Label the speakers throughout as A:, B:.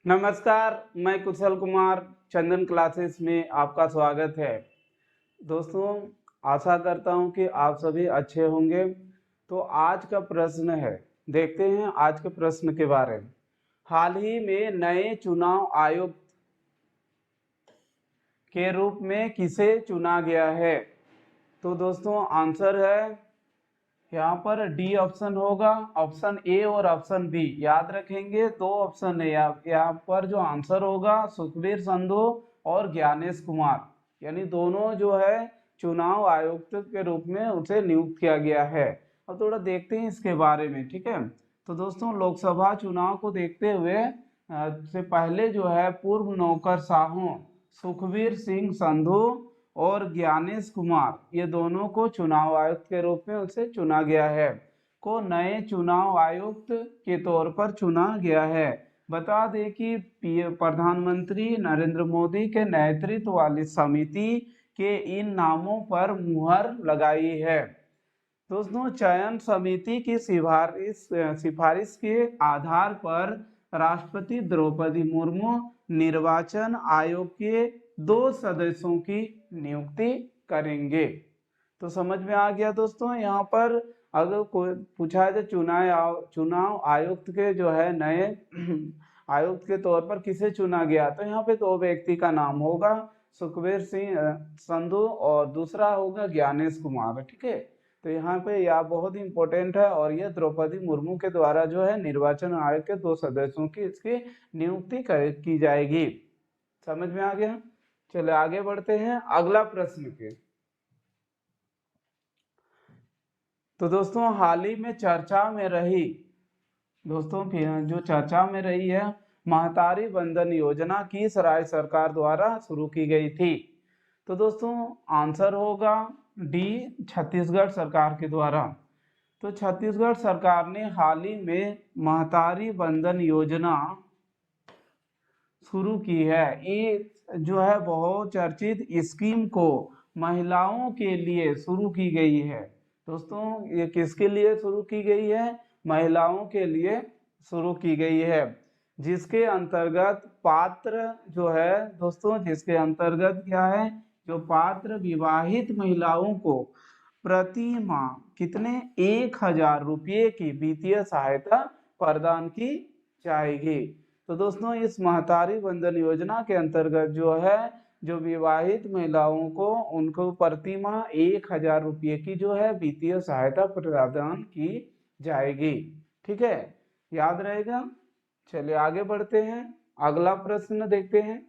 A: नमस्कार, मैं कुशल कुमार चंदन क्लासेस में आपका स्वागत है। दोस्तों, आशा करता हूं कि आप सभी अच्छे होंगे। तो आज का प्रश्न है, देखते हैं आज के प्रश्न के बारे में। हाल ही में नए चुनाव आयुक्त के रूप में किसे चुना गया है? तो दोस्तों आंसर है यहाँ पर डी ऑप्शन होगा, ऑप्शन ए और ऑप्शन बी। याद रखेंगे, दो ऑप्शन है यहाँ पर। जो आंसर होगा सुखबीर संधू और ज्ञानेश कुमार, यानी दोनों जो है चुनाव आयुक्त के रूप में उसे नियुक्त किया गया है। अब थोड़ा देखते हैं इसके बारे में, ठीक है। तो दोस्तों लोकसभा चुनाव को देखते हुए से पहले जो है पूर्व नौकरशाहों सुखबीर सिंह संधू और ज्ञानेश कुमार, ये दोनों को चुनाव आयुक्त के रूप में उसे चुना गया है, को नए चुनाव आयुक्त के तौर पर चुना गया है। बता दें कि प्रधानमंत्री नरेंद्र मोदी के नेतृत्व वाली समिति के इन नामों पर मुहर लगाई है। दोस्तों चयन समिति की सिफारिश के आधार पर राष्ट्रपति द्रौपदी मुर्मू निर्वाचन आयोग के 2 सदस्यों की नियुक्ति करेंगे। तो समझ में आ गया दोस्तों। यहाँ पर अगर कोई पूछा जाए चुनाव आयुक्त के जो है नए आयुक्त के तौर पर किसे चुना गया, तो यहाँ पे 2 व्यक्ति का नाम होगा, सुखबीर सिंह संधू और दूसरा होगा ज्ञानेश कुमार, ठीक है। तो यहाँ पे यह बहुत ही इंपॉर्टेंट है और यह द्रौपदी मुर्मू के द्वारा जो है निर्वाचन आयोग के 2 सदस्यों की इसकी नियुक्ति की जाएगी। समझ में आ गया। चलिए आगे बढ़ते हैं अगला प्रश्न के। तो दोस्तों हाल ही में चर्चा में रही, दोस्तों जो चर्चा में रही है महतारी वंदन योजना किस राज्य सरकार द्वारा शुरू की गई थी? तो दोस्तों आंसर होगा डी, छत्तीसगढ़ सरकार के द्वारा। तो छत्तीसगढ़ सरकार ने हाल ही में महतारी वंदन योजना शुरू की है। ये जो है बहुत चर्चित स्कीम को महिलाओं के लिए शुरू की गई है। दोस्तों ये किसके लिए शुरू की गई है? महिलाओं के लिए शुरू की गई है, जिसके अंतर्गत पात्र जो है दोस्तों, जिसके अंतर्गत क्या है, जो पात्र विवाहित महिलाओं को प्रति माह कितने 1,000 रुपये की वित्तीय सहायता प्रदान की जाएगी। तो दोस्तों इस महतारी वंदन योजना के अंतर्गत जो है जो विवाहित महिलाओं को उनको प्रति माह 1,000 रुपये की जो है वित्तीय सहायता प्रदान की जाएगी, ठीक है, याद रहेगा। चलिए आगे बढ़ते हैं, अगला प्रश्न देखते हैं।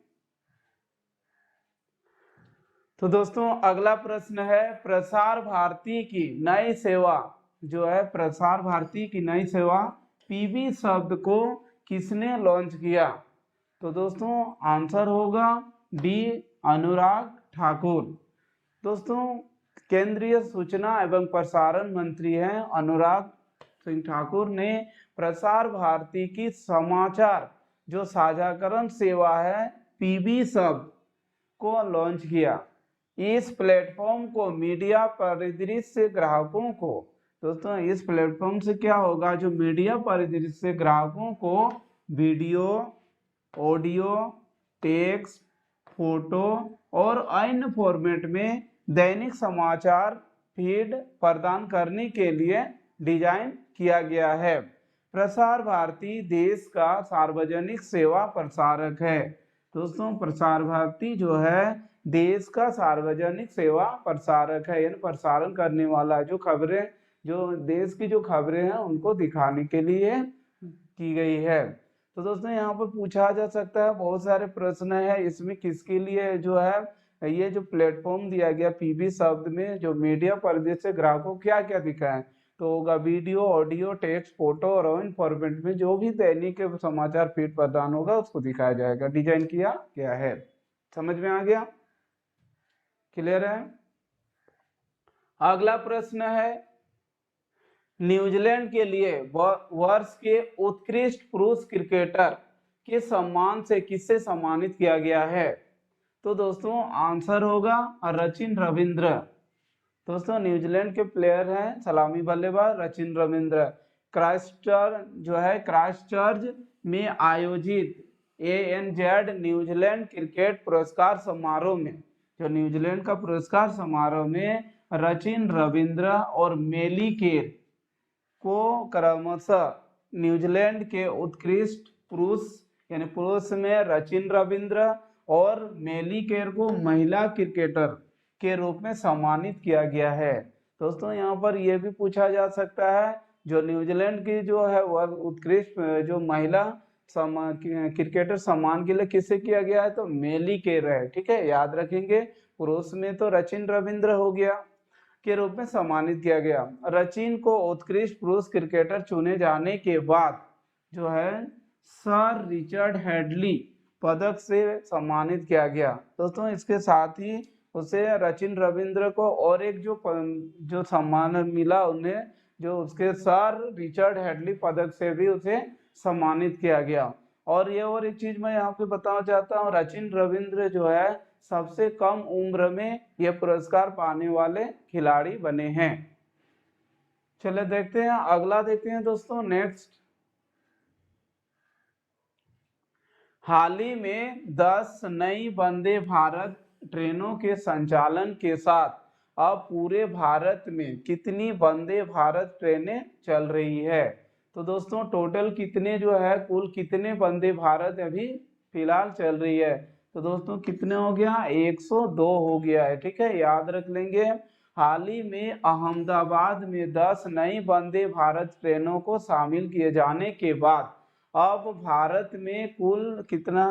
A: तो दोस्तों अगला प्रश्न है प्रसार भारती की नई सेवा जो है, प्रसार भारती की नई सेवा पीबी शब्द को किसने लॉन्च किया? तो दोस्तों आंसर होगा डी, अनुराग ठाकुर। दोस्तों केंद्रीय सूचना एवं प्रसारण मंत्री हैं अनुराग सिंह ठाकुर ने प्रसार भारती की समाचार जो साझाकरण सेवा है पीबी शब्द को लॉन्च किया। इस प्लेटफॉर्म को मीडिया परिदृश्य से ग्राहकों को, दोस्तों इस प्लेटफॉर्म से क्या होगा, जो मीडिया परिदृश्य से ग्राहकों को वीडियो, ऑडियो, टेक्स्ट, फोटो और अन्य फॉर्मेट में दैनिक समाचार फीड प्रदान करने के लिए डिजाइन किया गया है। प्रसार भारती देश का सार्वजनिक सेवा प्रसारक है। दोस्तों प्रसार भारती जो है देश का सार्वजनिक सेवा प्रसारक है, यानी प्रसारण करने वाला, जो खबरें, जो देश की जो खबरें हैं उनको दिखाने के लिए की गई है। तो दोस्तों यहाँ पर पूछा जा सकता है, बहुत सारे प्रश्न है इसमें, किसके लिए जो है ये जो प्लेटफॉर्म दिया गया पीबी शब्द में, जो मीडिया परिदृश्य से ग्राहकों क्या क्या दिखाएं, तो होगा वीडियो, ऑडियो, टेक्स्ट, फोटो और इन फॉर्मेट में जो भी दैनिक समाचार फीड प्रदान होगा उसको दिखाया जाएगा, डिजाइन किया गया है। समझ में आ गया, क्लियर है। अगला प्रश्न है न्यूजीलैंड के लिए वर्ष के उत्कृष्ट पुरुष क्रिकेटर के सम्मान से किससे सम्मानित किया गया है? तो दोस्तों आंसर होगा सचिन रविंद्र। दोस्तों न्यूजीलैंड के प्लेयर हैं सलामी बल्लेबाज सचिन रविंद्र। क्राइस्टचर्च में आयोजित ANZ न्यूजीलैंड क्रिकेट पुरस्कार समारोह में, जो न्यूजीलैंड का पुरस्कार समारोह में सचिन रविंद्र और मेली केर को क्रमशः न्यूजीलैंड के उत्कृष्ट पुरुष यानी पुरुष में सचिन रविंद्र और मेली केर को महिला क्रिकेटर के रूप में सम्मानित किया गया है। दोस्तों यहाँ पर यह भी पूछा जा सकता है जो न्यूजीलैंड की जो है वह उत्कृष्ट जो महिला क्रिकेटर सम्मान के लिए किसे किया गया है, तो मेली केर है। ठीक है, याद रखेंगे। पुरुष में तो सचिन रविंद्र हो गया के रूप में सम्मानित किया गया। सचिन को उत्कृष्ट पुरुष क्रिकेटर चुने जाने के बाद जो है सर रिचर्ड हेडली पदक से सम्मानित किया गया। दोस्तों इसके साथ ही उसे सचिन रविंद्र को और एक जो सम्मान मिला उन्हें, जो उसके सर रिचर्ड हेडली पदक से भी उसे सम्मानित किया गया। और ये और एक चीज मैं यहाँ पे बताना चाहता हूँ, सचिन रविंद्र जो है सबसे कम उम्र में यह पुरस्कार पाने वाले खिलाड़ी बने हैं। चलिए देखते हैं अगला, देखते हैं दोस्तों नेक्स्ट। हाल ही में 10 नई वंदे भारत ट्रेनों के संचालन के साथ अब पूरे भारत में कितनी वंदे भारत ट्रेनें चल रही है? तो दोस्तों टोटल कितने जो है कुल कितने वंदे भारत अभी फिलहाल चल रही है? तो दोस्तों कितने हो गया? 102 हो गया है। ठीक है, याद रख लेंगे। हाल ही में अहमदाबाद में 10 नई वंदे भारत ट्रेनों को शामिल किए जाने के बाद अब भारत में कुल कितना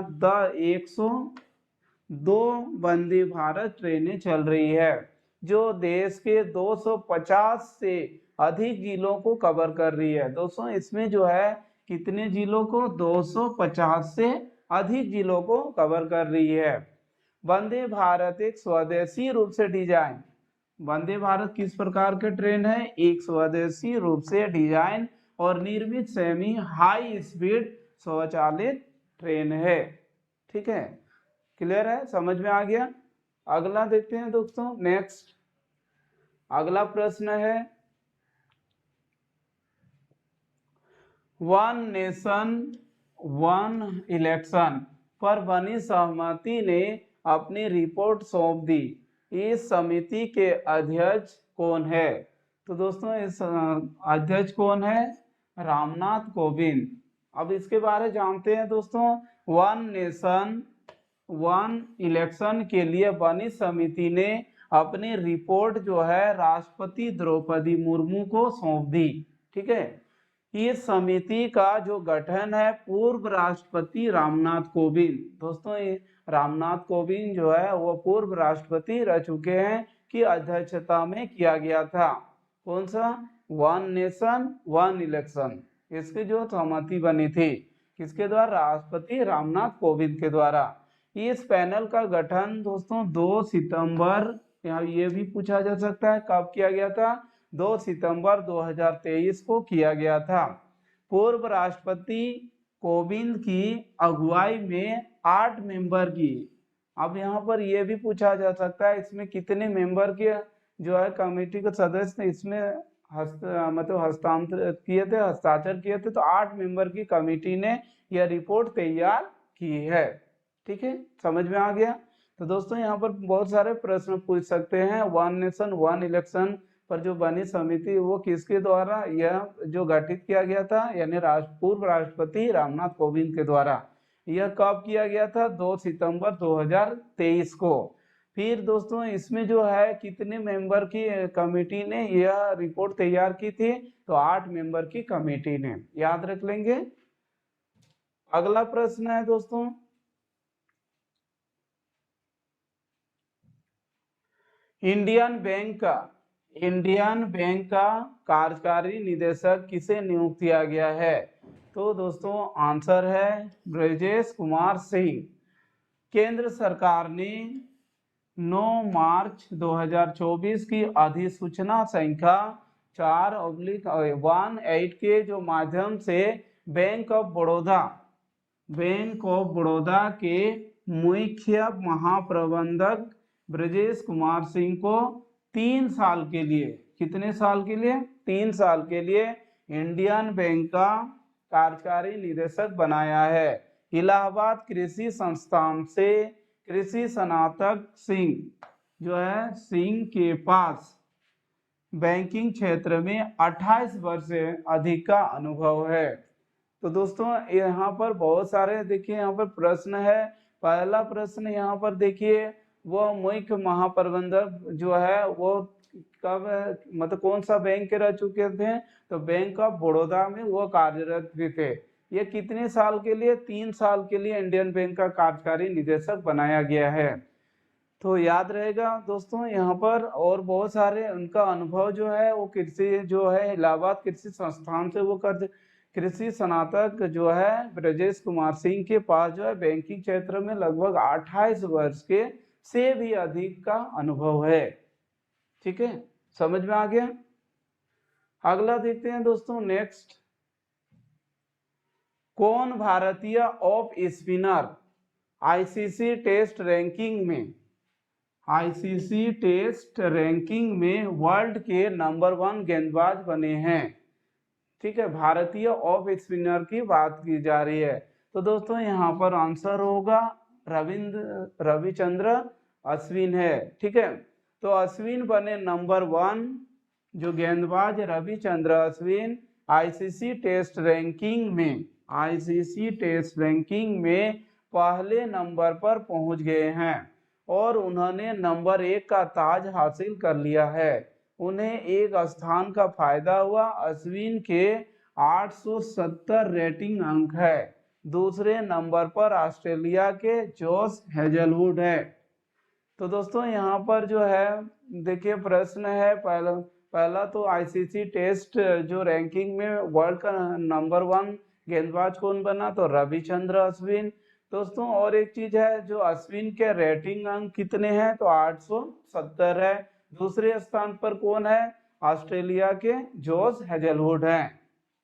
A: 102 वंदे भारत ट्रेनें चल रही है, जो देश के 250 से अधिक जिलों को कवर कर रही है। दोस्तों इसमें जो है कितने जिलों को? 250 से अधिक जिलों को कवर कर रही है। वंदे भारत एक स्वदेशी रूप से डिजाइन, वंदे भारत किस प्रकार के ट्रेन है? एक स्वदेशी रूप से डिजाइन और निर्मित सेमी हाई स्पीड स्वचालित ट्रेन है। ठीक है, क्लियर है, समझ में आ गया। अगला देखते हैं दोस्तों नेक्स्ट। अगला प्रश्न है, वन नेशन वन इलेक्शन पर बनी सहमति ने अपनी रिपोर्ट सौंप दी। इस समिति के अध्यक्ष कौन है? तो दोस्तों इस अध्यक्ष कौन है? रामनाथ कोविंद। अब इसके बारे जानते हैं दोस्तों। वन नेशन वन इलेक्शन के लिए बनी समिति ने अपनी रिपोर्ट जो है राष्ट्रपति द्रौपदी मुर्मू को सौंप दी। ठीक है, इस समिति का जो गठन है पूर्व राष्ट्रपति रामनाथ कोविंद, दोस्तों ये रामनाथ कोविंद जो है वो पूर्व राष्ट्रपति रह चुके हैं की अध्यक्षता में किया गया था। कौन सा? वन नेशन वन इलेक्शन, इसकी जो सहमति बनी थी किसके द्वारा? राष्ट्रपति रामनाथ कोविंद के द्वारा। इस पैनल का गठन दोस्तों 2 सितंबर, यहाँ ये भी पूछा जा सकता है कब किया गया था? 2 सितंबर 2023 को किया गया था। पूर्व राष्ट्रपति कोविंद की अगुवाई में 8 मेंबर की, अब यहाँ पर यह भी पूछा जा सकता है इसमें कितने मेंबर के जो है कमेटी के सदस्य इसमें हस्तांतरित किए थे, हस्ताक्षर किए थे। तो 8 मेंबर की कमेटी ने यह रिपोर्ट तैयार की है। ठीक है, समझ में आ गया। तो दोस्तों यहाँ पर बहुत सारे प्रश्न पूछ सकते हैं। वन नेशन वन इलेक्शन पर जो बनी समिति वो किसके द्वारा यह जो गठित किया गया था? यानी पूर्व राष्ट्रपति रामनाथ कोविंद के द्वारा। यह कब किया गया था? 2 सितंबर 2023 को। फिर दोस्तों इसमें जो है कितने मेंबर की कमेटी ने यह रिपोर्ट तैयार की थी? तो 8 मेंबर की कमेटी ने, याद रख लेंगे। अगला प्रश्न है दोस्तों, इंडियन बैंक का कार्यकारी निदेशक किसे नियुक्त किया गया है? तो दोस्तों आंसर है ब्रजेश कुमार सिंह। केंद्र सरकार ने 9 मार्च 2024 की अधिसूचना संख्या 4/18 के जो माध्यम से बैंक ऑफ बड़ौदा के मुख्य महाप्रबंधक ब्रजेश कुमार सिंह को 3 साल के लिए, कितने साल के लिए? 3 साल के लिए इंडियन बैंक का कार्यकारी निदेशक बनाया है। इलाहाबाद कृषि संस्थान से कृषि स्नातक सिंह के पास बैंकिंग क्षेत्र में 28 वर्ष से अधिक का अनुभव है। तो दोस्तों यहाँ पर बहुत सारे देखिए यहाँ पर प्रश्न है। पहला प्रश्न यहाँ पर देखिए, वो मुख्य महाप्रबंधक जो है वो कब मतलब कौन सा बैंक के रह चुके थे, तो बैंक ऑफ बड़ौदा में वो कार्यरत भी थे। ये कितने साल के लिए, 3 साल के लिए इंडियन बैंक का कार्यकारी निदेशक बनाया गया है। तो याद रहेगा दोस्तों यहाँ पर। और बहुत सारे उनका अनुभव जो है वो कृषि जो है इलाहाबाद कृषि संस्थान से वो कर कृषि स्नातक जो है ब्रजेश कुमार सिंह के पास जो है बैंकिंग क्षेत्र में लगभग 28 वर्ष के से भी अधिक का अनुभव है। ठीक है, समझ में आ गया। अगला देखते हैं दोस्तों, नेक्स्ट, कौन भारतीय off spinner ICC test ranking में वर्ल्ड के नंबर 1 गेंदबाज बने हैं। ठीक है, भारतीय ऑफ स्पिनर की बात की जा रही है। तो दोस्तों यहाँ पर आंसर होगा रविचंद्र अश्विन है। ठीक है, तो अश्विन बने नंबर 1 जो गेंदबाज Ravichandra Ashwin ICC test ranking में पहले नंबर पर पहुंच गए हैं और उन्होंने नंबर 1 का ताज हासिल कर लिया है। उन्हें एक स्थान का फायदा हुआ। अश्विन के 870 रेटिंग अंक है। दूसरे नंबर पर ऑस्ट्रेलिया के जॉश हेजलवुड है। तो दोस्तों यहाँ पर जो है देखिए प्रश्न है, पहला तो आईसीसी टेस्ट जो रैंकिंग में वर्ल्ड का नंबर 1 गेंदबाज कौन बना, तो रविचंद्र अश्विन। दोस्तों और एक चीज है, जो अश्विन के रेटिंग अंक कितने हैं, तो 870 है। दूसरे स्थान पर कौन है, ऑस्ट्रेलिया के जॉश हेजलवुड है।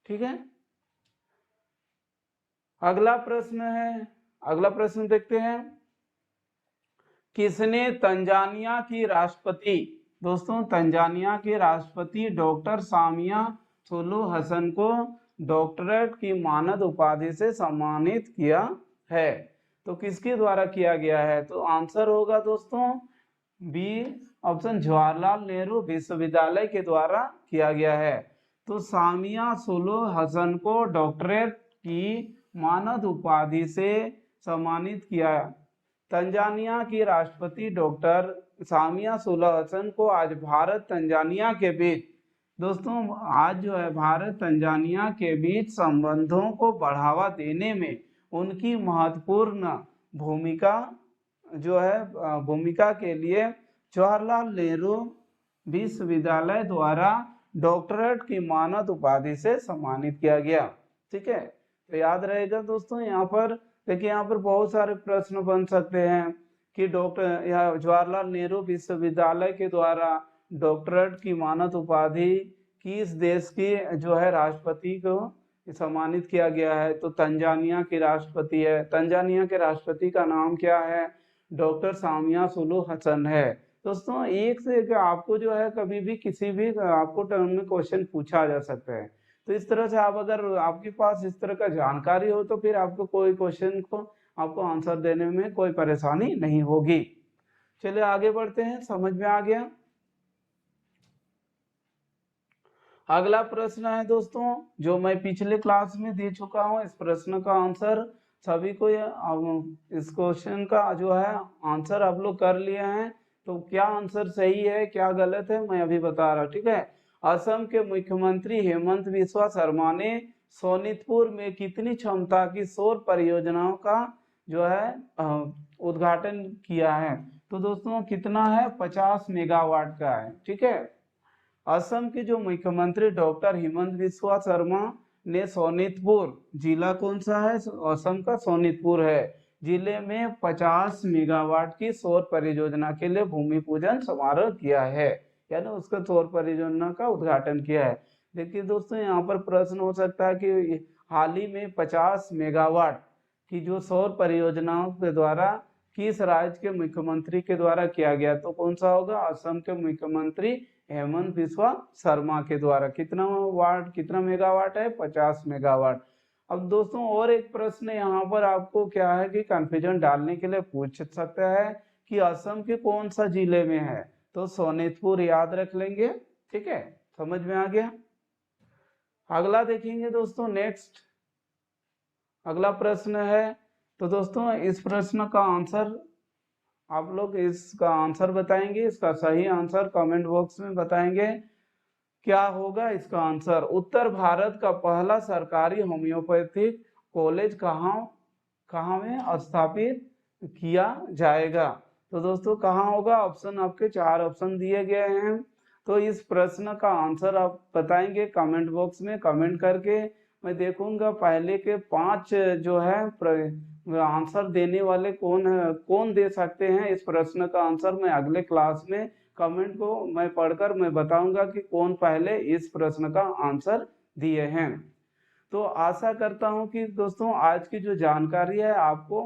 A: ठीक है, अगला प्रश्न देखते हैं, किसने तंजानिया की राष्ट्रपति दोस्तों तंजानिया के राष्ट्रपति डॉक्टर सामिया सुलुहु हसन को डॉक्टरेट की मानद उपाधि से सम्मानित किया है। तो किसके द्वारा किया गया है, तो आंसर होगा दोस्तों बी ऑप्शन, जवाहरलाल नेहरू विश्वविद्यालय के द्वारा किया गया है। तो सामिया सुलुहु हसन को डॉक्टरेट की मानद उपाधि से सम्मानित किया। तंजानिया की राष्ट्रपति डॉक्टर सामिया सुलुहु हसन को आज भारत तंजानिया के बीच दोस्तों आज जो है भारत तंजानिया के बीच संबंधों को बढ़ावा देने में उनकी महत्वपूर्ण भूमिका के लिए जवाहरलाल नेहरू विश्वविद्यालय द्वारा डॉक्टरेट की मानद उपाधि से सम्मानित किया गया। ठीक है, तो याद रहेगा दोस्तों। यहाँ पर देखिए, यहाँ पर बहुत सारे प्रश्न बन सकते हैं कि जवाहरलाल नेहरू विश्वविद्यालय के द्वारा डॉक्टरेट की मानद उपाधि किस देश की जो है राष्ट्रपति को सम्मानित किया गया है, तो तंजानिया की राष्ट्रपति है। तंजानिया के राष्ट्रपति का नाम क्या है, डॉक्टर सामिया सुलुहु हसन है। दोस्तों एक से एक आपको जो है कभी भी किसी भी आपको टर्म में क्वेश्चन पूछा जा सकता है। तो इस तरह से आप अगर आपके पास इस तरह का जानकारी हो तो फिर आपको कोई क्वेश्चन को आपको आंसर देने में कोई परेशानी नहीं होगी। चलिए आगे बढ़ते हैं, समझ में आ गया। अगला प्रश्न है दोस्तों जो मैं पिछले क्लास में दे चुका हूं। इस प्रश्न का आंसर सभी को इस क्वेश्चन का जो है आंसर आप लोग कर लिए हैं। तो क्या आंसर सही है क्या गलत है मैं अभी बता रहा हूँ। ठीक है, असम के मुख्यमंत्री हेमंत बिस्वा शर्मा ने सोनितपुर में कितनी क्षमता की सौर परियोजनाओं का जो है उद्घाटन किया है, तो दोस्तों कितना है, 50 मेगावाट का है। ठीक है, असम के जो मुख्यमंत्री डॉक्टर हेमंत बिस्वा शर्मा ने सोनितपुर, जिला कौन सा है, असम का सोनितपुर है, जिले में 50 मेगावाट की सौर परियोजना के लिए भूमि पूजन समारोह किया है, यानी उसका सौर परियोजना का उद्घाटन किया है। देखिए दोस्तों यहाँ पर प्रश्न हो सकता है कि हाल ही में 50 मेगावाट की जो सौर परियोजनाओं के द्वारा किस राज्य के मुख्यमंत्री के द्वारा किया गया, तो कौन सा होगा, असम के मुख्यमंत्री हेमंत बिस्वा शर्मा के द्वारा। कितना मेगावाट है, 50 मेगावाट। अब दोस्तों और एक प्रश्न यहाँ पर आपको क्या है कि कंफ्यूजन डालने के लिए पूछ सकता है कि असम के कौन सा जिले में है, तो सोनितपुर याद रख लेंगे। ठीक है, समझ में आ गया। अगला देखेंगे दोस्तों, नेक्स्ट अगला प्रश्न है। तो दोस्तों इस प्रश्न का आंसर आप लोग इसका आंसर बताएंगे, इसका सही आंसर कमेंट बॉक्स में बताएंगे। क्या होगा इसका आंसर? उत्तर भारत का पहला सरकारी होम्योपैथिक कॉलेज कहाँ में स्थापित किया जाएगा? तो दोस्तों कहाँ होगा? ऑप्शन आपके 4 ऑप्शन दिए गए हैं। तो इस प्रश्न का आंसर आप बताएंगे कमेंट बॉक्स में कमेंट करके। मैं देखूंगा पहले के 5 जो है आंसर देने वाले कौन दे सकते हैं इस प्रश्न का आंसर। मैं अगले क्लास में कमेंट को मैं पढ़कर मैं बताऊंगा कि कौन पहले इस प्रश्न का आंसर दिए हैं। तो आशा करता हूं कि दोस्तों आज की जो जानकारी है आपको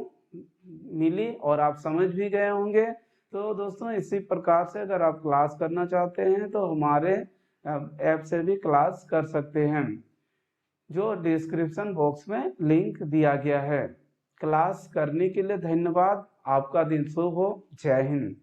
A: मिली और आप समझ भी गए होंगे। तो दोस्तों इसी प्रकार से अगर आप क्लास करना चाहते हैं तो हमारे ऐप से भी क्लास कर सकते हैं, जो डिस्क्रिप्शन बॉक्स में लिंक दिया गया है। क्लास करने के लिए धन्यवाद। आपका दिन शुभ हो। जय हिंद।